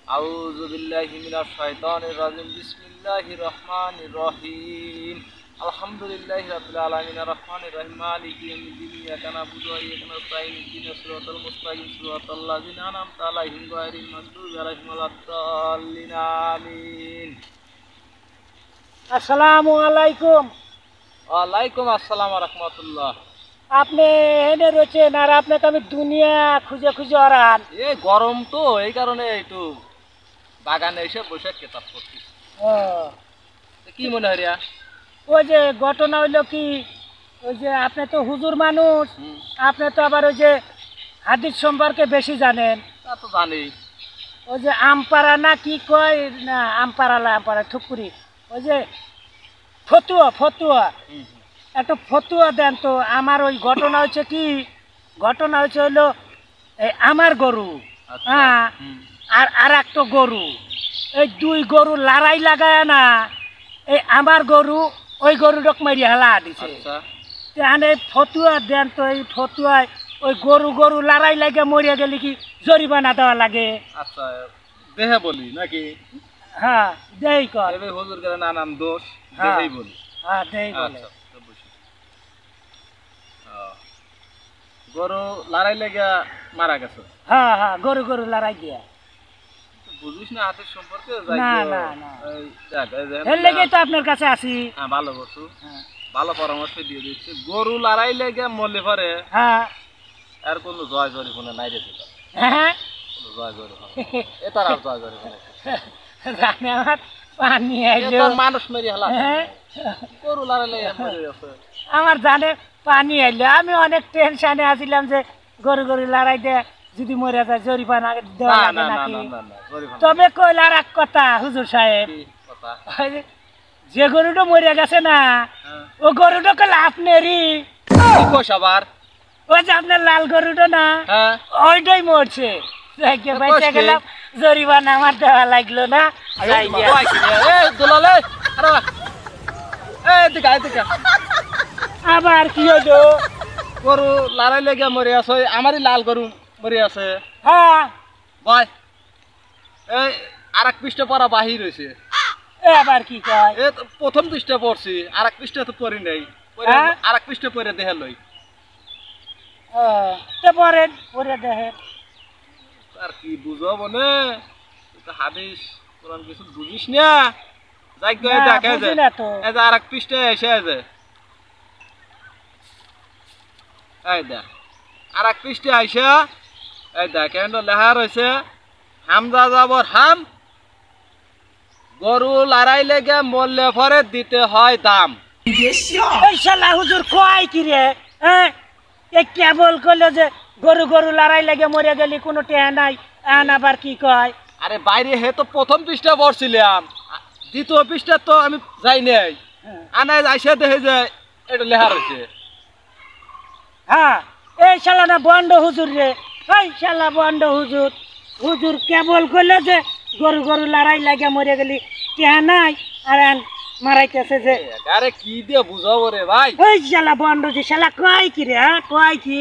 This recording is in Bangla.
আউযু বিল্লাহি মিনাশ শাইতানির রাজিম। বিসমিল্লাহির রহমানির রহিম। আলহামদুলিল্লাহি রাব্বিল আলামিন আর রহমানির রহিম মালিকি ইয়াউমিদ্দিন ইyyaka না'বুদু ওয়া ইyyaka নাস্তাঈন ইহদিনাস সিরাতাল মুস্তাকিম সিরাতাল লাযিনা আন'আমতা আলাইহিম গায়রিল মাগদুবি আলাইহিম ওয়ালাদ-দাল্লিন আমিন। আসসালামু আলাইকুম। ওয়ালাইকুম আসসালাম ওয়া রাহমাতুল্লাহ। আপনি এনে রয়েছেন আর আপনাকে আমি দুনিয়া খুঁজে খুঁজে হারান। এই গরম তো, এই কারণে একটু বাগানে এসে বসে কেতাব পড়ছি। কি মনে হয় রিয়া? ওই যে ঘটনা হইলো কি, ওই যে আপনি তো হুজুর মানুষ, আপনি তো আবার ওই যে হাদিস সম্পর্কে বেশি জানেন। তা তো জানি। ওই যে আমপাড়া না কি কয় না, আমপাড়া ঠুকুরি, ওই যে ফতুয়া একটা ফতুয়া দেন তো। আমার ওই ঘটনা হচ্ছে কি, ঘটনা হচ্ছে হইলো এই আমার গরু, হ্যাঁ, আর একটা গরু, এই দুই গরু লড়াই লাগায় না, এই আমার গরু ওই গরুটাকে মারি হালা দিছে। ফতুয়া দেন তো, এই ফতুয়ায় ওই গরু লড়াই লাগে মরিয়া গেলে কি জরিমানা দেওয়া লাগে? আচ্ছা দেহে বলি নাকি? হ্যাঁ দেই কর হুজুর করে নানান দোষ দেহেই বলি। হ্যাঁ দেই বলে। গরু লড়াই লেগে মারা গেছে? হ্যাঁ হ্যাঁ, গরু লড়াই দিয়া। বুঝিস না হাতের সম্পর্কে? না না না, এর লেগেই তো আপনার কাছে আসি। হ্যাঁ ভালো বস্তু, ভালো পরামর্শ দিয়ে দিচ্ছি। গরু লড়াই লেগে মরলে পরে হ্যাঁ আর কোনো জয় জরি ফোনে নাই রে। হ্যাঁ জয় জরি এটার আর জয় জরি ফোনে জানে আমার পানি আইলো, মানুষ মেরি হালা গরু লড়াই লেগে মরে গেছে। আমার জানে পানি আইলো, আমি অনেক টেনশনে আছিলাম যে গরু লড়াই দিয়ে যদি মরে যায় জরিমানা দেওয়া লাগে নাকি। তবে কইল আর এক কথা হুজুর সাহেব, যে গরুটা মরে গেছে না, ও গরুটা কইল আপনারই। আবার ওই যে আপনার লাল গরুটা না, ওইটাই মরছে। বেঁচে গেলাম, জরিমানা আমার দেওয়া লাগলো না। আবার কি হলো? গরু লড়াই লেগে মরে আছে, আমারই লাল গরু মরে আছে। হ্যাঁ ভাই এই আর এক পৃষ্ঠা পড়া বাহির হয়েছে। আবার কি কয়? প্রথম পৃষ্ঠা পড়ছি, আর এক পৃষ্ঠা তো পড়ি নাই, আর এক পৃষ্ঠা পড়ে দেখে লই। পড়েন, পড়ে দেখেন। আর কি বুঝো মনে, হাদিস কোরআন কিছু বুঝিস না। যাই দেখে যে আর এক পৃষ্ঠা এসে আছে, এই দেখ আর এক পৃষ্ঠা আইসা, এই দেখ লেখা রয়েছে হামজা যাবর হাম, গরু লড়াই লেগে মরলে পরে দিতে হয় দাম। এই শালা হুজুর কয় কি রে? কেবল কইলো যে গরু লড়াই লেগে মরে গেলি কোনো টেহা নাই, আবার কি কয়? আরে বাইরে হে তো প্রথম পৃষ্ঠা পড়ছিলাম, দ্বিতীয় পৃষ্ঠা তো আমি যাই নাই, আনাই আইসা দেখে যে এটা লেখা রয়েছে। হ্যাঁ এই শালা না বন্ড হুজুর রে, এই শালা বন্ড হুজুর। হুজুর কেবল কইলো যে গরু লড়াই লাগে মরে গেলি টেহা নাই, আর মারাইতেছে যে। আরে কি দিয়ে বুঝাবো রে ভাই? এই শালা বন্ড যে শালা কয় কি রে? কয় কি?